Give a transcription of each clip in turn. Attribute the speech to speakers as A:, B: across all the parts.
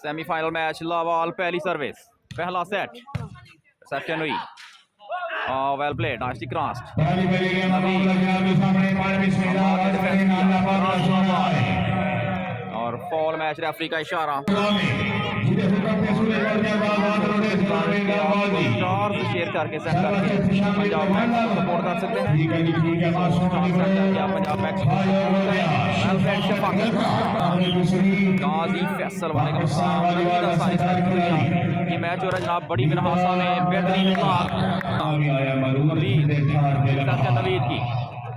A: Semifinal match लावाल पहली service पहला सेट रिसेप्शन हुई वेल प्लेड नाइसली क्रॉस्ड और फॉल मैच रेफरी का इशारा शेयर करके सेंड करके पंजाब मैक्स को सपोर्ट कर सकते हैं पंजाब मैक्स शफाकत गाजी फैसल वाले ये मैच हो रहा है जनाब बड़ी मिनहासा में बेहतरीन नवीद की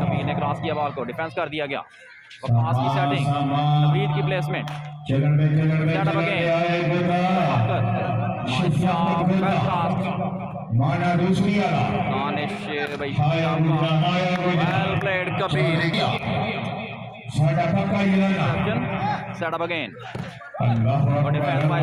A: नवीद ने क्रॉस किया बॉल को डिफेंस कर दिया गया वकास की सेटिंग नवीद की प्लेसमेंट सेटअप अगेन
B: माना दूसरी वाला
A: दानिश भाई वेल प्लेड कबीर
B: साडा पक्का इलाका
A: setup again defence bye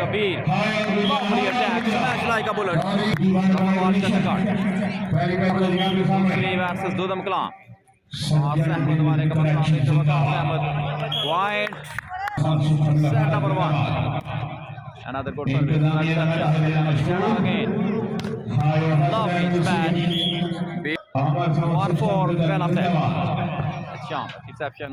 A: Kabir lovely attack smash like a bullet Dusri versus Dodham clan Ahmad वाले का सामने से Waqas Ahmad point set number 1 another good service again lovely smash 1-4 penalty Ehtisham reception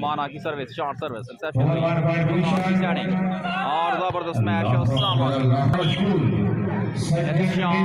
A: माना की सर्विस शॉर्ट सर्विस रिसेप्शन और जबरदस्त match Usama Ehtisham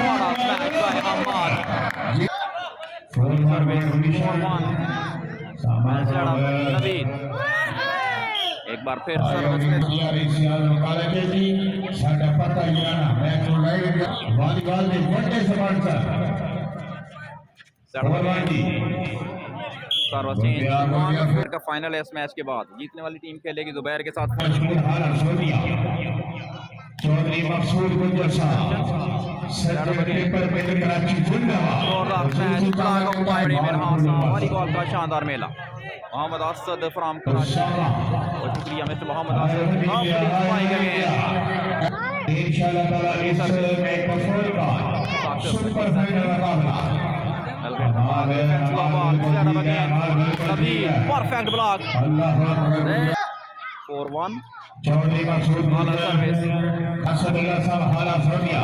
A: what a smash by Hammad service 4-1 Naveed एक बार फिर सर्विस में
B: साडा पता ही ना मैच लाएगा वॉलीबॉल के बड़े स्पॉन्सर
A: फिर का फाइनल है इस मैच के बाद जीतने वाली टीम खेलेगी जुबैर के साथ
B: चौधरी मकसूद गुजर साहब पेपर पे कराची
A: वॉलीबॉल का शानदार मेला मोहम्मद असद फ्रॉम कराची और शुक्रिया मिस्टर मोहम्मद असद
B: इंशाल्लाह ताला इस में परफॉर्म का सुपर फाइनल मुकाबला
A: परफेक्ट ब्लॉक 4-1
B: चौधरी मकसूद सर्विस हसदुल्लाह साहब हाला फरमिया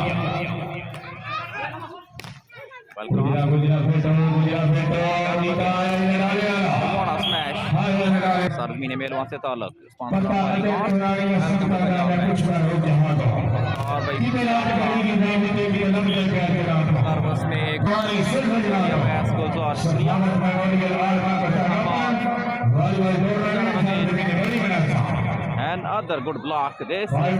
A: सरमी ने मेलवा से ताल्लुक and other good block this is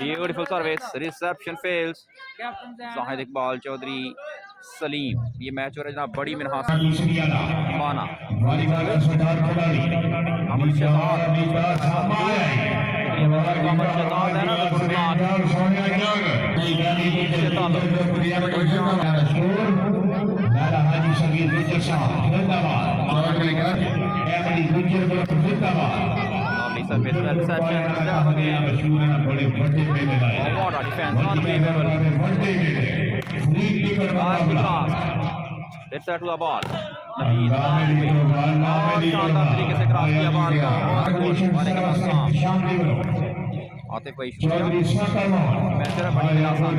A: beautiful service reception fails Shahid Iqbal Chaudhary Salim ये मैच हो रहा है जनाब बड़ी मिनहास माना Let's start to the ball. शानदार तरीके से क्रॉस किया बॉल को आते कोई मैच बड़ी आसान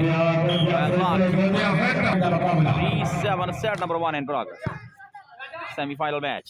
A: 3-7 set number 1 in progress. Semi-final match.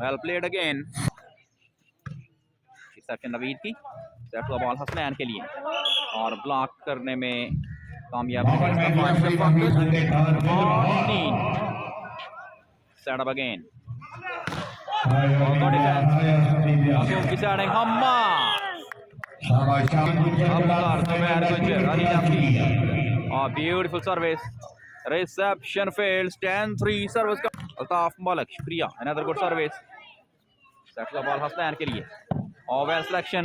A: well played again. Reception Naveed की set to the ball Hasnain के लिए और ब्लॉक करने में कामयाब सेट अप अगेन की सेटिंग हम्मा beautiful service reception fails 10-3 service का अल्ताफ मलिक शुक्रिया another good service set to the ball Hasnain के लिए और well selection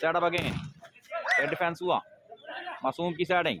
A: set up again defence हुआ मासूम की setting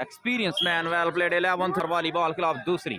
A: experience man well played 11th वाली बॉल खिलाफ दूसरी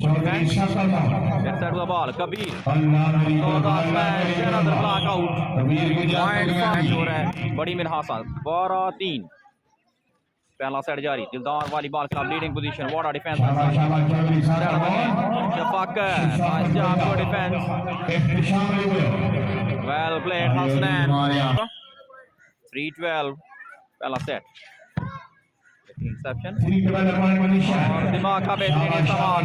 A: Left side to the ball, Kabir. Gouda smash, another block out. Wide smash हो रहा है बड़ी मिन हासिल 12-3 पहला सेट जारी दिलदार वाली ball club leading position what a defence Shafqat nice job for defence well played Hasnain 3-12 पहला सेट इंटरसेप्शन और दिमाग का बेहतरीन इस्तेमाल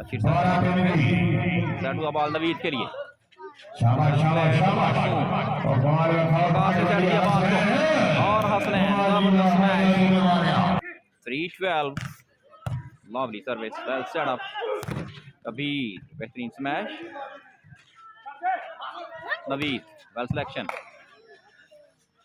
A: अच्छी सेट हुआ बॉल नवीद के लिए और Hasnain 3-12 lovely service well set up Kabir बेहतरीन smash Naveed well selection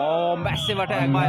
A: oh massive attack by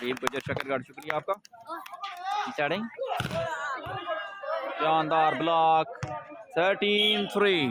A: team को शकरगढ़ शुक्रिया आपका सेटिंग शानदार ब्लॉक 13-3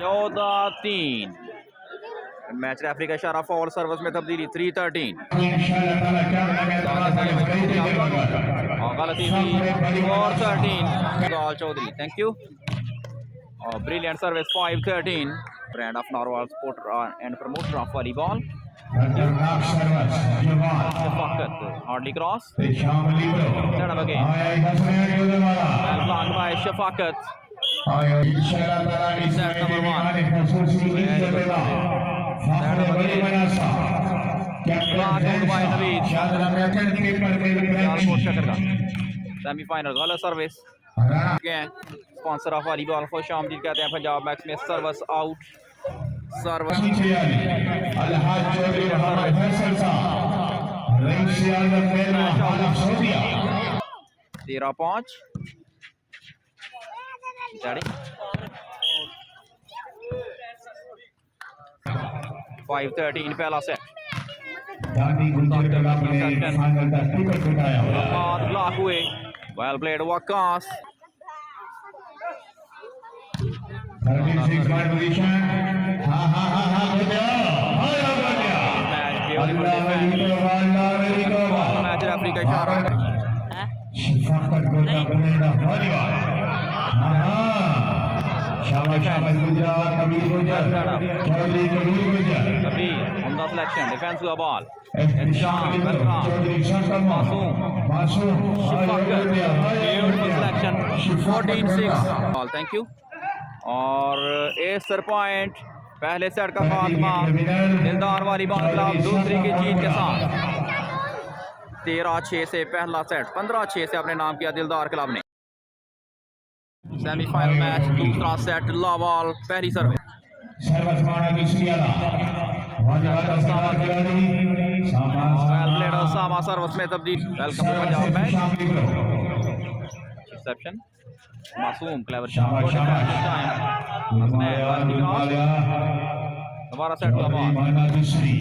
A: 14-3 मैच रेफरी का इशारा फॉल सर्विस में तब्दीली 3-13 गलती हुई 4-13 गॉल चौधरी थैंक यू और ब्रिलियंट सर्विस 5-13 ब्रांड ऑफ नॉर्वल supporter and promoter of volleyball Shafaqat hardly cross set up again well blocked by Shafaqat set number 1 semifinal गलत सर्विस स्पॉन्सर ऑफ वॉलीबॉल खुश आमदीद कहते हैं पंजाब मैक्स में सर्विस आउट सर्विस 13-5 5-13 पहला सेट ब्लॉक हुए well played Waqas match referee का इशारा उम्दा सिलेक्शन डिफेंस हुआ ball Ehtisham Masoom Shafqat beautiful selection 14-6 ball thank you और एसर पॉइंट पहले सेट का खात्मा दिलदार वाली बॉल क्लब दूसरी की जीत के साथ 13-6 से पहला सेट 15-6 से अपने नाम किया दिलदार क्लब ने सेमीफाइनल मैच दूसरा सेट लावाल पहली सर्विस उसामा सर्विस में तब्दील welcome to Punjab match reception Masoom clever shot दोबारा सेट हुआ बॉल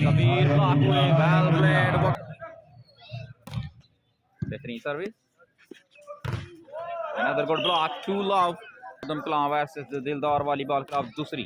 A: कबीर ब्लॉक हुए वेल प्लेड बेहतरीन service another good block to love Dodham Club versus the Dildar Volleyball Club Dusri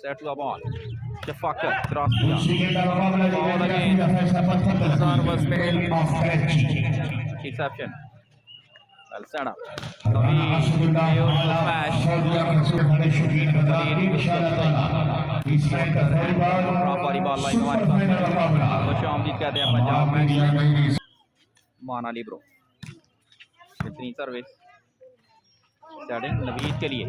A: set to the ball Shafqat cross किया ball again service में reception well set up smash volleyball line खुश आमदीद कहते हैं पंजाब में माना लबरो बेहतरीन सर्विस सेटिंग नवीद के लिए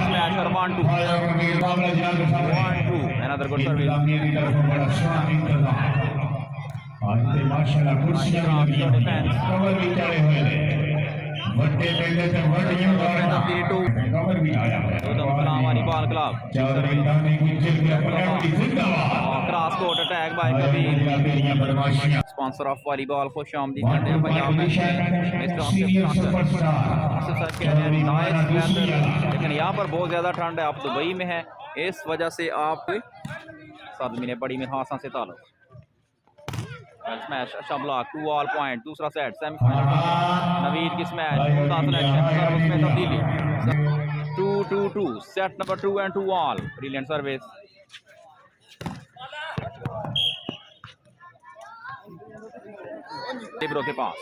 A: स्मैश और 1-2 another good service
B: वड्डे मेले से वड्डियों का
A: 32
B: कवर भी आया है
A: दोदम कलावानी बाल क्लब
B: चौधरी दानी गुजर के अपने जिंदाबाद
A: cross court attack by Kabir
B: तेरियां बदमाशियां
A: स्पॉन्सर ऑफ वॉलीबॉल खुशामदीद करते हैं पंजाब में mister
B: senior
A: of
B: superstar
A: sir कह रहे हैं नाइस वेदर, लेकिन यहाँ पर बहुत ज़्यादा ठंड है। आप दुबई में हैं, इस वजह से आप सदमी ने बड़ी में हासा से ताल्लुक स्मैश अच्छा ब्लॉक 2 ऑल पॉइंट दूसरा सेट सेमीफाइनल नवीद की स्मैश सिलेक्शन उसमें तब्दीली 2-2-2 set number 2 and 2 all brilliant service libero के पास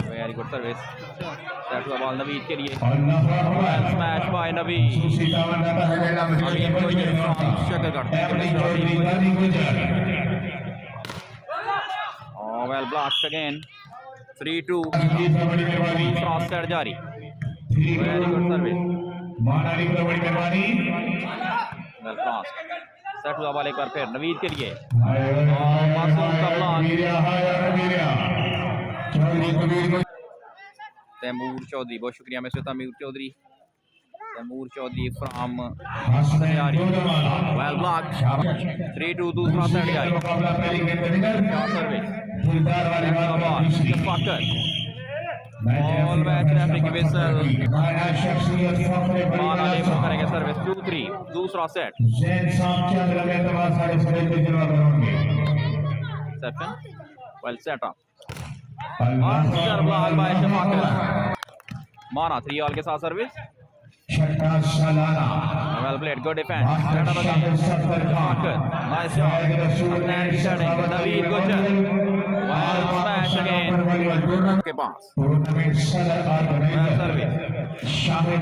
A: वेरी गुड सर्विस सेट हुआ बॉल नवीद के लिए स्मैश बाय नवीद नवीद को ये शक्ल करते हैं well blocked again 3-2 cross set जारी very good service
B: माना की बड़ी मेहरबानी
A: well cross सेट हुआ बॉल एक बार फिर नवीद के लिए मासूम का ब्लॉक तैमूर चौधरी बहुत शुक्रिया मैं तैमूर चौधरी फ्रॉम जारी well blocked 3-2 दूसरा सेट जारी service Shafaqat all match referee की विसल माना लेवल करेंगे सर्विस 2-3 दूसरा set second well set up master बलाल बाय शफाकत माना 3 ऑल के साथ service well played good defense set up again Shafaqat nice shot Hasneen setting Naveed Gujjar well smash again के पास service
B: Shahid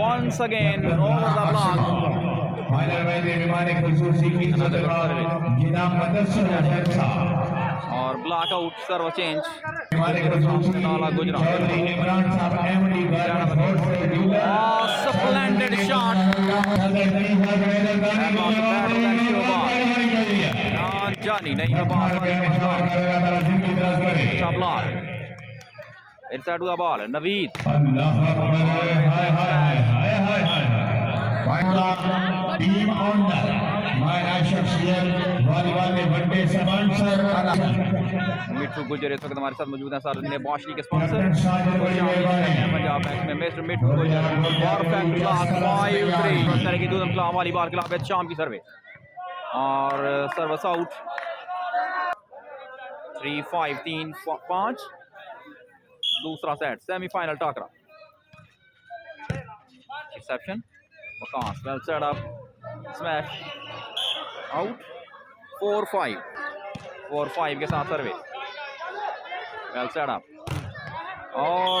A: once again over the block
B: final में मेहमान खुसूसी की जिना मदरसा जैसा
A: और ब्लॉक आउट सर्व चेंज
B: नाला
A: Gujarat
B: Imran sahib MD
A: splendid shot जानी नहीं इनसाइड हुआ बॉल नवीद
B: टीम ऑनर माना शख्सियत वॉलीबॉल में बड़े स्पॉन्सर
A: मिट्टू गुजर इस वक्त हमारे साथ मौजूद हैं साथ में बॉशली के स्पॉन्सर पंजाब मैच में mister Mittu Gujjar perfect class 5-3 इस तरह की दोदम क्लास वॉलीबॉल क्लब एहतशाम की सर्वे और सर्विस आउट 3-5-3-5 दूसरा सेट सेमीफाइनल टाकरा reception Waqas well set up smash out 4-5 के साथ सर्वे वेल सेट अप और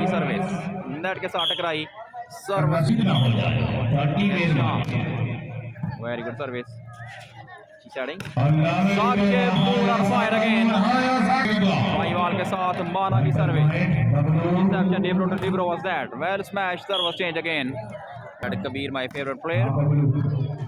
A: की सर्विस नेट के साथ टकराई service very good service setting fire again के साथ माना की service interception libero was that well smash service change again Kabir my favourite player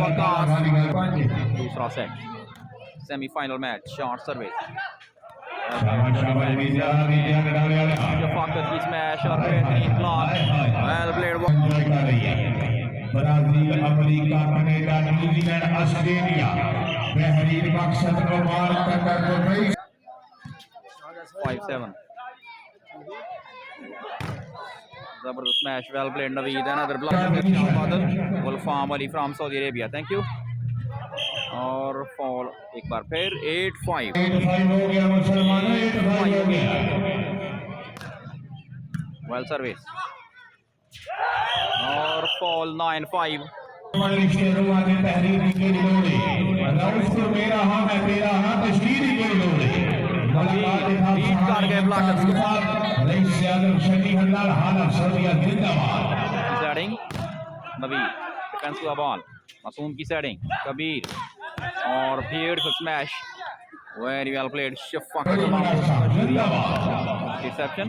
A: Waqas दूसरा set semifinal match short service Shafaqat की स्मैश और बेहतरीन block well played
B: Brazil America Canada New Zealand Australia बेहतरीन मकसद को मार कर
A: 5-7 जबरदस्त match well played Naveed another block Gulfam Ali from Saudi Arabia thank you और फॉल एक बार फिर 8-5
B: हो गया मुसलमानों 8-5 हो गया
A: वेल सर्विस और फॉल 9-5
B: तहरीर के लोड़े मेरा हाँ है तेरा हाँ तशरीर के लोड़े
A: बीट कर गए ब्लॉकर्स सेटिंग नवीद डिफेंस हुआ बॉल मासूम की सेटिंग कबीर और beautiful smash very well played Shafaqat reception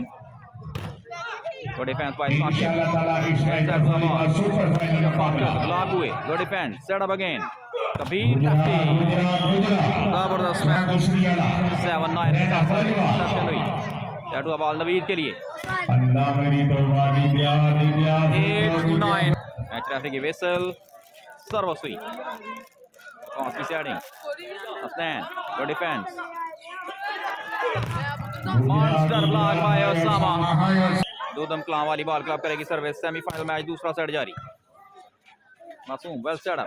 A: good defence by Saqib
B: इंशाल्लाह ताला इस मैच का सुपर फाइनल मुकाबला
A: ब्लॉक हुए good defence set up again Kabir lefty जबरदस्त मैच
B: दूसरी वाला
A: 7-9 इंटरसेप्शन हुई दैट हुआ बॉल नवीद के लिए
B: अल्लाह मेरी तौबा दी प्यार
A: 8-9 मैच रेफरी की विसल सर्विस हुई वकास की setting Hasnain good defence master block by Usama Dodam Kalan वाली बॉल क्लब करेगी सर्विस सेमीफाइनल मैच दूसरा सेट जारी मासूम वेल सेट अप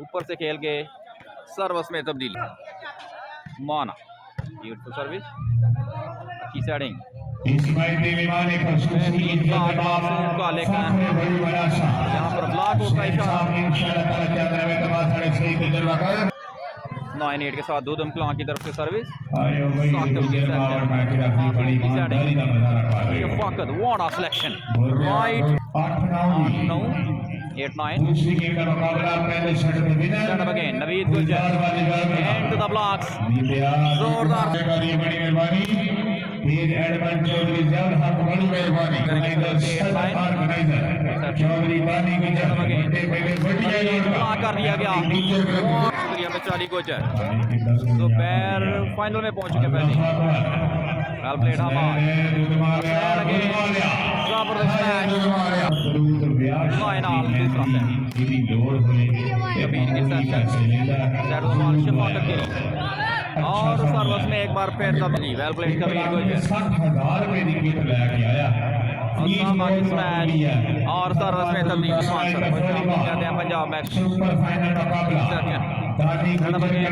A: ऊपर से खेल के सर्विस में तब्दीली माना ब्यूटीफुल सर्विस अच्छी सेटिंग
B: इस मैच में विमाने पर सुशी
A: मासूम का लेकर यहाँ पर ब्लॉक होता है इशारा
B: इंशाल्लाह ताला क्या में तमाम सारे सही तजुर्बा कर
A: 9-8 के साथ दोदम क्लां की तरफ से सर्विस
B: आयो भाई तजुर्बा मैच की बड़ी ईमानदारी का नजारा पा रहे हो
A: Shafaqat what a selection right
B: 8-9
A: 8-9
B: दूसरी गेम का मुकाबला पहले सेट में winner
A: set up again Naveed Gulzar and to the blocks
B: जोरदार बड़ी मेहरबानी तेज एडमंड चौधरी जब हक बड़ी मेहरबानी ऑर्गेनाइजर चौधरी बानी गुजर घंटे पहले बढ़िया
A: ब्लॉक कर दिया गया शुक्रिया बेचारी गुजर तो पैर फाइनल में पहुंच चुके पहले वेल प्लेड हमाद जबरदस्त मैच 9-9 दूसरा सेट कबीर के साथ सेट बॉल शफाकत के लिए और सर्विस में एक बार फिर तब्दीली वेल प्लेड कबीर गुजर
B: 60,000 रुपए की किट लेके आया
A: उसामा की स्मैश और सर्विस में तब्दीली स्पॉन्सर कहते हैं पंजाब मैक्स
B: सुपर फाइनल मुकाबला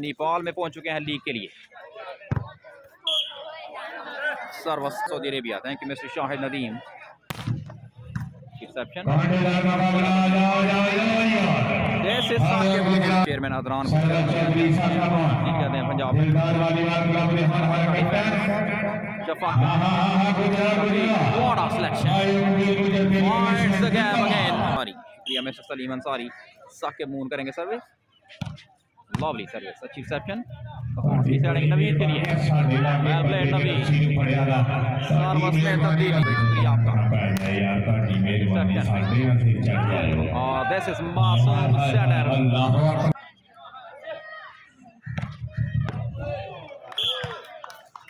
A: नेपाल में पहुंच चुके हैं लीग के लिए service Saudi Arabia thank you mister Shahid Nadeem reception chairman अदरान कहते हैं पंजाब मिस्टर सलीम अंसारी साकिब मून करेंगे सर्विस लवली सर्विस अच्छी रिसेप्शन नवीद के लिए वेल प्लेड नवीद सर्विस में तब्दीली शुक्रिया आपका और दिस इज मासूम सेटर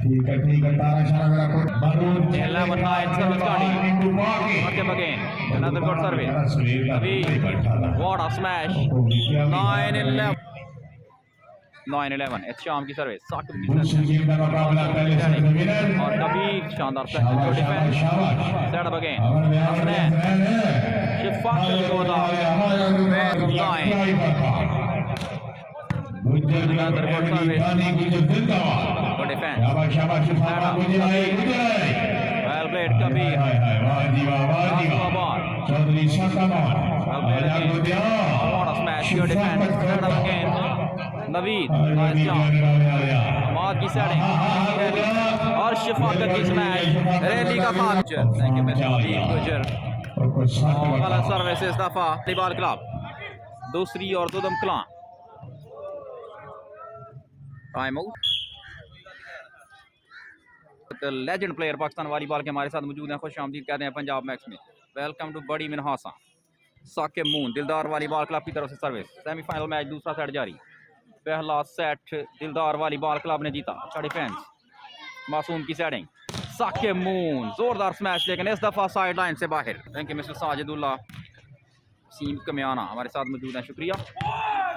B: ठीक है तारा शारा मेरा कोट बारूद
A: 11-9 सर्विस गाड़ी Hakim again another good service अभी what a smash 9-11 एहतशाम की सर्विस साकिब की सर्विस और कभी शानदार defence set up again Hasnain Shafaqat गौदा another good service good defense well played Kabir
B: Chaudhry Sakhawat
A: well played again what a smash good defense set up again Naveed nice job Hammad की setting और शफाकत की smash rally का fast thank you mister Gujjar गलत service इस दफा ball club दूसरी और Dodam Kalan time out legend player Pakistan volleyball के हमारे साथ मौजूद हैं खुशामदीद कहते हैं पंजाब मैक्स में वेलकम टू बड़ी मिनहासा साकिब मून दिलदार वॉलीबॉल क्लब की तरफ से सर्विस सेमीफाइनल मैच दूसरा सेट जारी पहला सेट दिलदार वॉलीबॉल क्लब ने जीता अच्छा डिफेंस मासूम की सेटिंग साकिब मून जोरदार स्मैश लेकिन इस दफा साइड लाइन से बाहर थैंक यू मिस्टर साजिदुल्लाह सीम कमियाना हमारे साथ मौजूद हैं शुक्रिया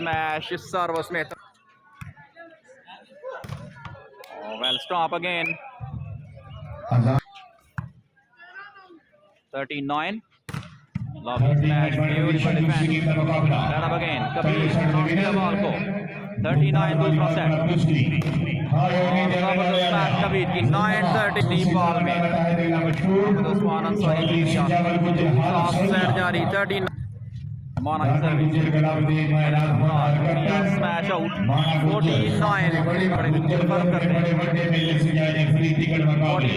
A: स्मैश सर्विस में well stop again 39 lovely smash beautiful defense set up again Kabir the ball को 39 दूसरा सेट जबरदस्त मैच कबीर की 9:30 डीप बॉल में उस्मान अंसारी की सेट जारी 39 माना की सर्विस स्मैश आउट 49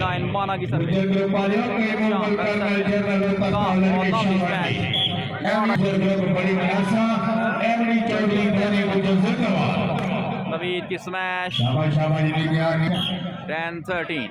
A: 49 माना की सर्विस नवीद की smash 10-13.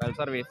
A: well service.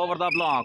A: over the block.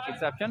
A: Interception.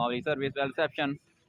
A: lovely service well reception.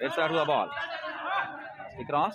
A: reset to the ball. cross.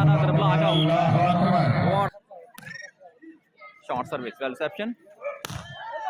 A: another block out. short service well reception.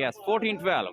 A: yes 14-12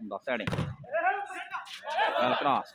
A: in the setting. well crossed.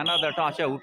A: another touch out.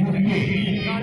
B: UK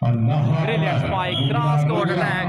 B: Brilliant
A: spike, cross court attack.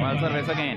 A: Well service again.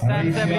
A: Sensibly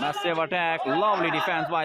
A: Massive attack. Lovely defense by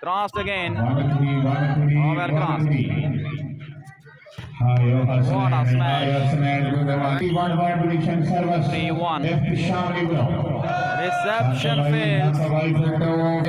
A: Crossed again. Well crossed.
B: What a smash.
A: 3-1. Reception fails.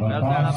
A: Well set up.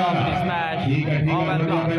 A: Lovely smash. Well crossed.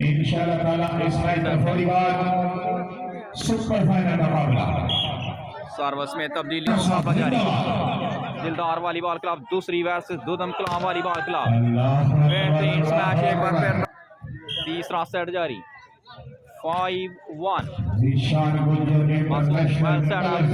B: इंशाअल्लाह ताला इस मैच का फौरी बाद super final का मुकाबला
A: service में तब्दीली मुकाबला जारी। दिलदार वालीबॉल क्लब दूसरी वर्सेस दोदम क्लाम वालीबॉल क्लब। बेहतरीन स्मैश एक बार फिर। तीसरा सेट जारी। 5-1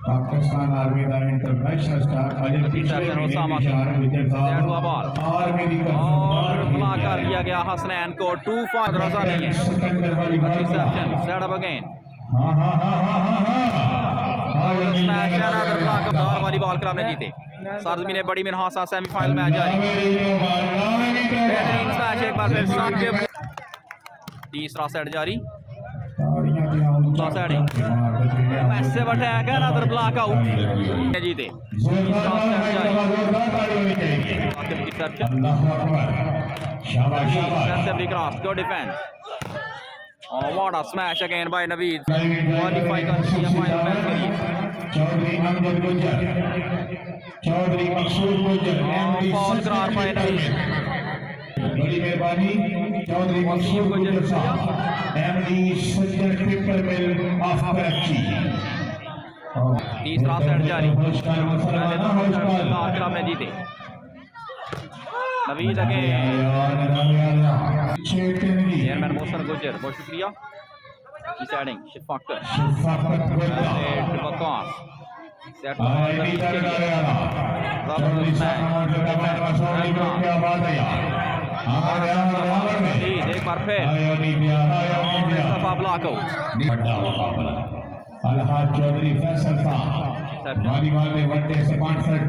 B: पाकिस्तान आर्मी का इंटरनेशनल स्टार
A: उसामा
B: आर्मी की
A: और ब्लॉक कर लिया गया हसनैन को 2-5 रजा नहीं है। Set up again volleyball club ने जीते। सरजमी ने बड़ी मिनहासा सेमीफाइनल मैच जारी। बेहतरीन स्मैश एक बार फिर साकिब। तीसरा सेट जारी। मैसिव अटैक है अनदर ब्लॉक आउट जीते। तीसरा सेट जारी। साकिब की reception. Aggressively crossed, good defense. Oh, what a smash again by Naved. Qualify कर लिया फाइनल मैच के लिए।
B: चौधरी अमजद गुजर, चौधरी मकसूद गुजर,
A: फौज करार पाए नवीद।
B: बड़ी मेहरबानी चौधरी मकसूद गुजर साहब, MD Sajjan paper mill of Karachi.
A: तीसरा सेट जारी। क्लब ने जीते। नवीद अगे चेयरमैन मोहसन गुजर बहुत शुक्रिया। डिसाइडिंग शफाकत वकास सेट एक बार फिर block out.
B: Chaudhry Faisal Khan volleyball में one day sponsor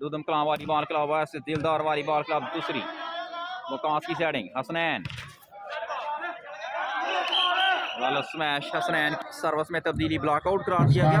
A: Dodam Kalan volleyball club versus Dildar volleyball club दूसरी। वकास की सेटिंग हसनैन वाला स्मैश। हसनैन सर्विस में तब्दीली ब्लॉक आउट करार दिया गया।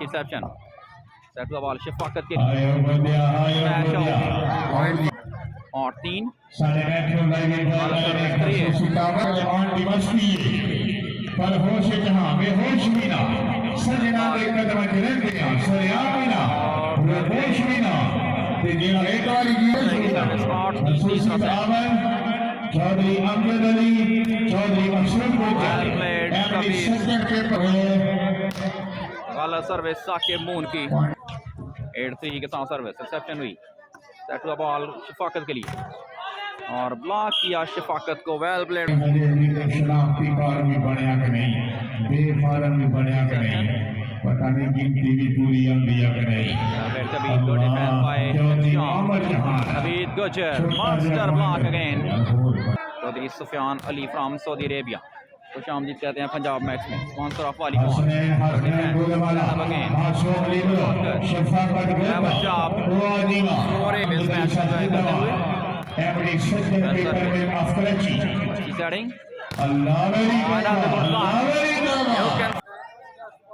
A: Reception set the ball Shafaqat के लिए स्मैश आउट और 3
B: पर होश जहां बेहोश भी ना सजना दे कदम च रहंदे आ सरिया भी ना बेहोश भी ना ते जेड़ा एक वाली चौधरी अमजद अली चौधरी मकसूद गुजर एमडी सज्जन के
A: वाला सर्विस साकिब मून की 8-3 के साथ सर्विस रिसेप्शन हुई। सेट द बॉल शफाकत के लिए और ब्लॉक किया शफाकत को। Well played.
B: शनाख्ती कार भी बनया कि नहीं, बेफारम भी बनया कि नहीं, पता नहीं गिनती भी पूरी अंबिया कि नहीं।
A: Naveed Gujjar master block again. Chaudhry Sufiyan Ali from Saudi Arabia को शामदीद कहते हैं पंजाब मैच में। स्पॉन्सर ऑफ वालीबॉल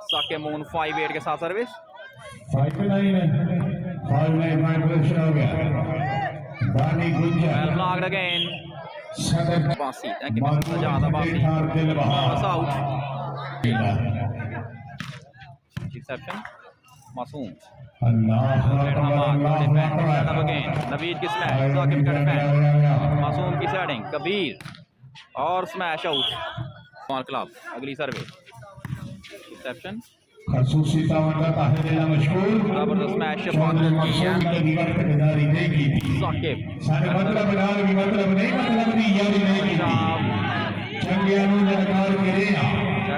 A: साके मून 5-8 के साथ सर्विस। 5-9 अगेन बासी ज्यादा बासी आउट। रिसेप्शन मासूम नवीद की स्मैश साकिब का डिफेंस मासूम की सेटिंग कबीर और स्मैश आउट। क्लब अगली सर्विस रिसेप्शन
B: खसूसी तवज्जो ताहिर मशकूर
A: जबरदस्त मैच शफाकत की है। साकिब
B: सारे मतलब बलाल भी मतलब नहीं मतलब दी यारी नहीं की चंगियानू सरकार करे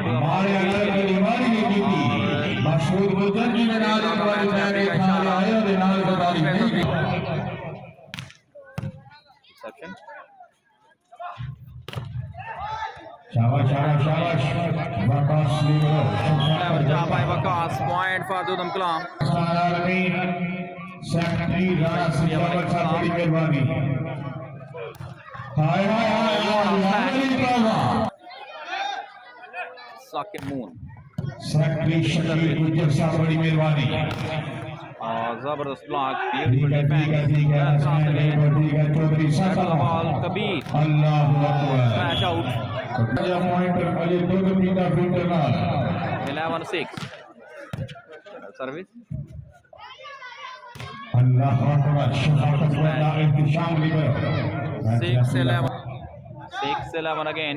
B: हमारे अलग की बीमारी नहीं की मशहूर गुजर जी ने नाल वाली मैंने खाने आए और नाल बदारी नहीं की।
A: रिसेप्शन
B: शाबाश शाबाश शाबाश Waqas libero
A: Waqas point for Dodam Kalan.
B: Army secretary Rana Sakhawat sahib बड़ी मेहरबानी। हाय हाय हाय
A: साकिब मून
B: सेक्रेटरी शकील गुजर साहब बड़ी मेहरबानी।
A: जबरदस्त ब्लॉक ब्यूटीफुल डिफेंस
B: चौधरी साहब
A: Kabir
B: Allahu Akbar
A: smash out.
B: Point Ajay दो पीटा फिल्टर
A: 11-6 सर्विस
B: अल्लाह अकबर शफाकत वाला एहतशाम लिबरो
A: 6-11 अगेन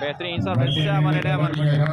A: बेहतरीन सर्विस 7-11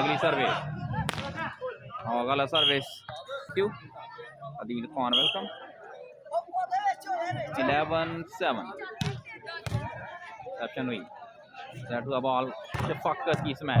A: अगली सर्विस और गलत सर्विस क्यों अदील खान वेलकम 11-7 एक्शन हुई that to the ball Shafqat की स्मैश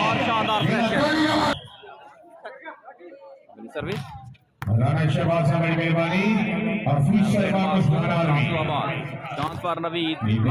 A: और शानदार सर्विस
B: राना शहबाज साहब की मेहरबानी और फीचर वापस आर्मी
A: चांस पर नवीद
B: नवीद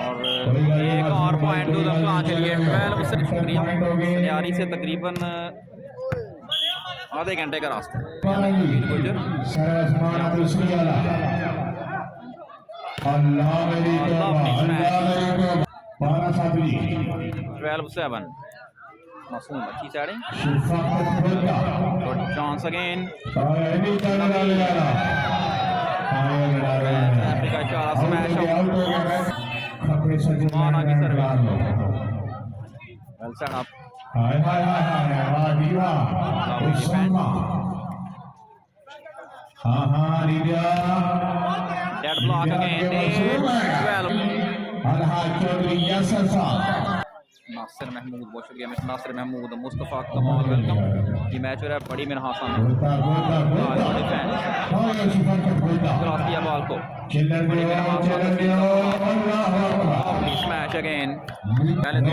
A: और एक और पॉइंट दूधम क्लां के लिए 12 से तैयारी से तकरीबन आधे घंटे का रास्ता है
B: अल्लाह मेरी तौबा
A: 12-7 मासूम अच्छी setting good chance again Africa इशारा स्मैश माना की सर्विस वेल सेट अप
B: हाय हाय हाय वाह दीवा उसामा हां रीडिया
A: डेड ब्लॉक अगेन 12
B: अलहा चौधरी यासर साहब
A: नासिर महमूद बहुत शुक्रिया मिस्टर नासिर महमूद मुस्तफ़ा कमाल वेलकम ये मैच हो रहा है बड़ी मेरा हासन क्रॉस किया बॉल को स्मैश अगेन पहले दो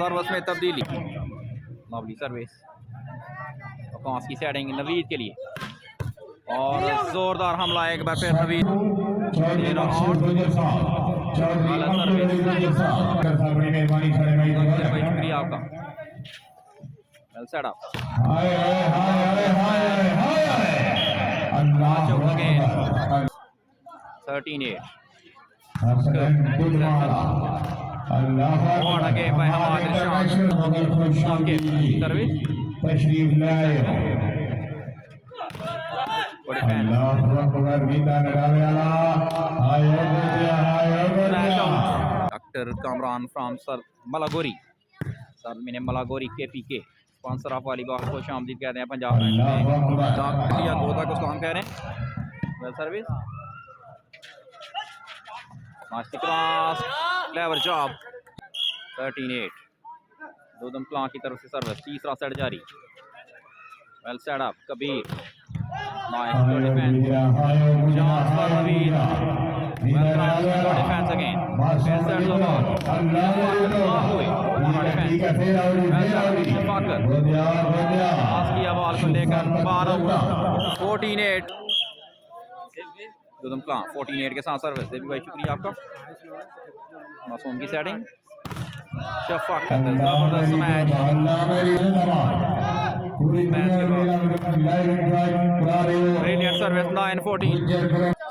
A: सर्विस में तब्दीली लवली सर्विस वकास की सेटिंग नवीद के लिए और जोरदार हमला एक बार फिर नवीद शुक्रिया आपका वेल सेट अप अल्लाह 13-8 सर्विस
B: तशरीफ लाए
A: doctor Kamran from sir Malagori sir मैंने Malagori KPK sponsor of volleyball को शामदीद कहते हैं पंजाब में गोदा को काम कह रहे हैं well service master cross clever job 13-8 Dodam Kalan की तरफ से सर्विस तीसरा सेट जारी well set up Kabir nice good defence chance for Naveed well defence again well set the ball Shafaqat pass किया बॉल को लेकर 14-8 दोदम क्लां 14-8 के साथ सर्विस देवी भाई शुक्रिया आपका मासूम की सेटिंग शफाकत जबरदस्त match brilliant service 9-14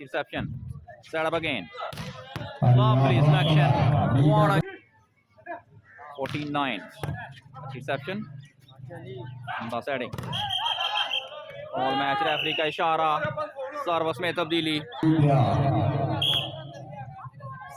A: reception set up again lovely selection 14-9 reception the setting और मैच रेफरी का इशारा सर्विस में तब्दीली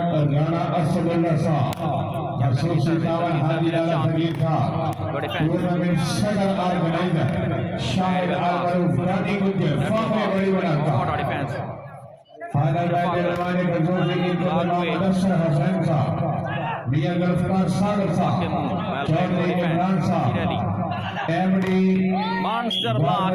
B: राना असदुल्लाह साहब असोसिएट हाजिरा फरीद था टूर्नामेंट सदर ऑर्गेनाइजर शाहिद आलमरू फरादी गुजर फाफे बड़ी बनाता
A: डिफेंस
B: फाइनल मैच में रवाने बजोर की मदसर हसैन साहब मियां गल्फराज सागर साहब Chaudhry Imran sahib MD
A: master block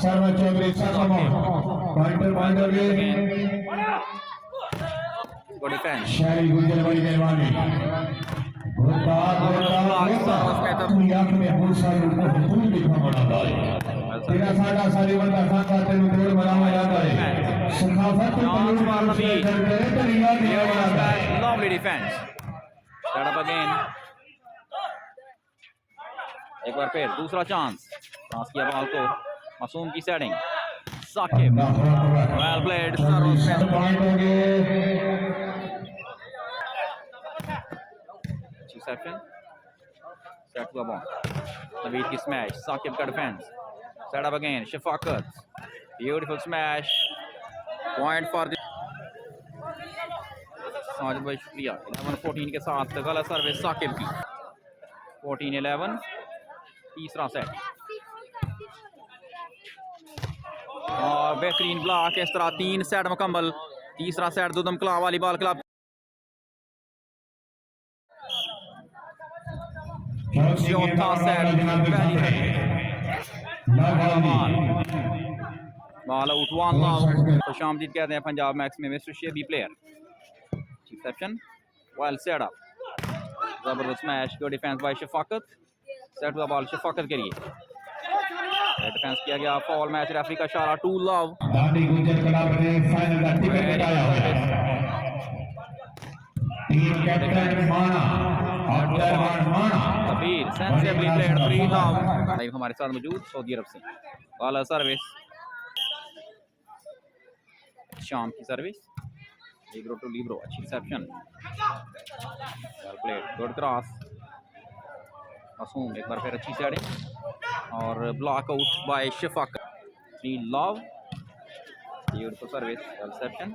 B: serve Chaudhry सखम pointer game
A: good defence
B: Shahi Gujjar बड़ी मेहरबानी गोदा दुनिया में बहुत सारे लोगों को लिखा बनाता है तेरा साडा सारी बंदा साथ तेरे तोड़ बनावा जाता है सखावत
A: Chance for Naveen. Lovely defense. Set up again. एक बार फिर दूसरा चांस पास किया बॉल को मासूम की सेटिंग साकिब वेल प्लेड अच्छी सेक्शन सेट हुआ बॉल नवीद की स्मैश साकिब का defence set up again Shafqat beautiful smash point for Sajid भाई शुक्रिया 11-14 के साथ गलत सर्विस साकिब की 14-11 तीसरा सेट और बेहतरीन ब्लॉक इस तरह 3 सेट मुकम्मल तीसरा set Dodam club volleyball club चौथा सेट पहली बॉल आउट वन लव खुशामदीद कहते हैं पंजाब मैक्स में mister Shebi player reception well set up जबरदस्त match good defence by Shafaqat set हुआ बॉल शफाकत के लिए डिफेंस किया गया फॉल मैच रेफरी का इशारा 2 लव
B: गुजर क्लब ने फाइनल का टिकट कटाया हुआ है टीम कैप्टन माना माना
A: Kabir sensibly played 3 love live हमारे साथ मौजूद सऊदी अरब से बॉल सर्विस शाम की सर्विस लिब्रो टू लिब्रो अच्छी reception well played good cross मासूम एक बार फिर अच्छी सेटिंग और block out by Shafqat 3 love beautiful service reception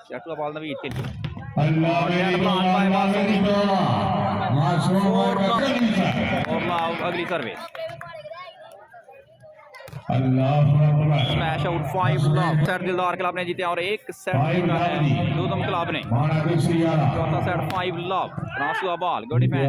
A: set हुआ बॉल नवीद के लिए और लव अगली service smash out 5 love set दिलदार क्लब ने जीते और एक सेट जीता है दोदम क्लब ने चौथा सेट 5 लव क्रॉस हुआ ball good defence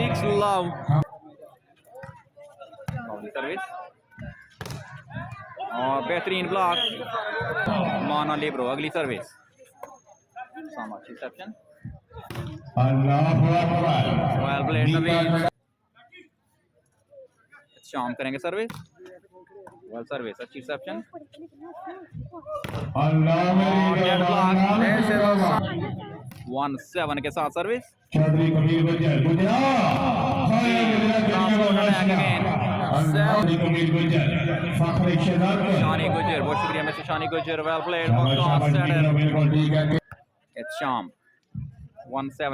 A: 6 love service और बेहतरीन ब्लॉक माना लिब्रो अगली सर्विस उसामा अच्छी सेक्शन वेल प्लेड नवीद शाम करेंगे सर्विस वेल सर्विस अच्छी रिसेप्शन 1-7 के साथ सर्विस शानी गुजर बहुत शुक्रिया मिस्टर शानी गुजर वेल प्लेड एहतशाम 1-7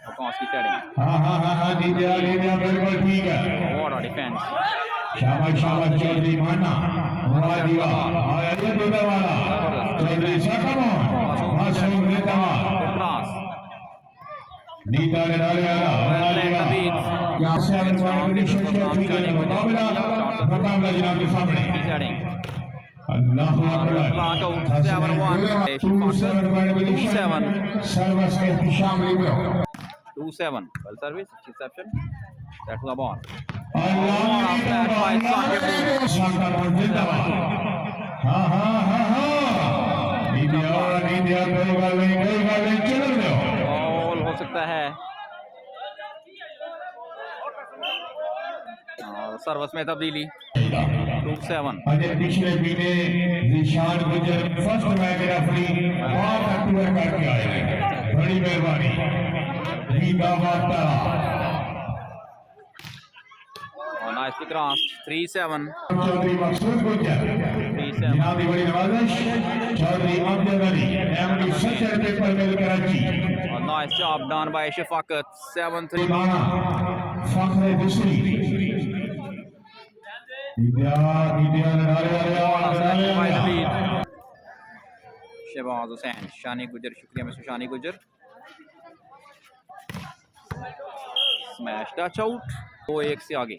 A: वकास की सेटिंग
B: बिल्कुल ठीक है
A: डिफेंस
B: शाबाश शाबाश चौधरी माना मुरादिया आया ये दूधा वाला चौधरी सखम मासूम नेतावा नीता ने डाले आला यहाँ से आने वाले मुकाबला जनाब के सामने अल्लाह अकबर 2-7 सर्विस के Ehtesham Libre
A: 2-7 well service reception that was ball ball हो सकता है सर्विस में तब्दीली 2-7
B: पिछले महीने रशीद गुजर फर्स्ट मैच रेफरी वहां तक टूर करके आए बड़ी मेहरबानी
A: नाइस क्रॉस 3-7
B: चौधरी मकसूद गुजर
A: 3-7
B: जनाबी बड़ी नवाजिश चौधरी अब्दुल अली एमडी सचर पेपर मिल कराची
A: और nice job done by Shafqat 7-3
B: माना फखरे दुसरी
A: शहबाज हुसैन शानी गुजर शुक्रिया मिस्टर शानी गुजर स्मैश टच आउट 2-1 से आगे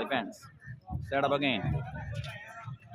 A: defense. Set up again.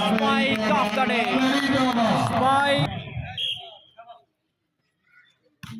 A: spike of the day. Spike.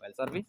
A: well service.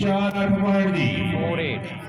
A: 4-8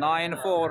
A: 9-4.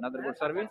A: another good service.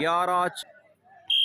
A: 11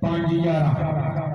B: 5-11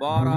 A: 12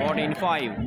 A: 14-5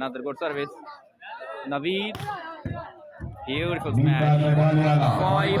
A: another good service. Naveed. Beautiful smash. 5.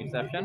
A: Reception.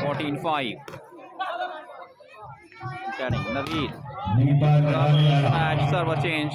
A: 14-5. Setting Naveed. Smash server change.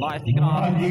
A: nicely crossed. 6-14.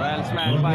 A: Well smashed by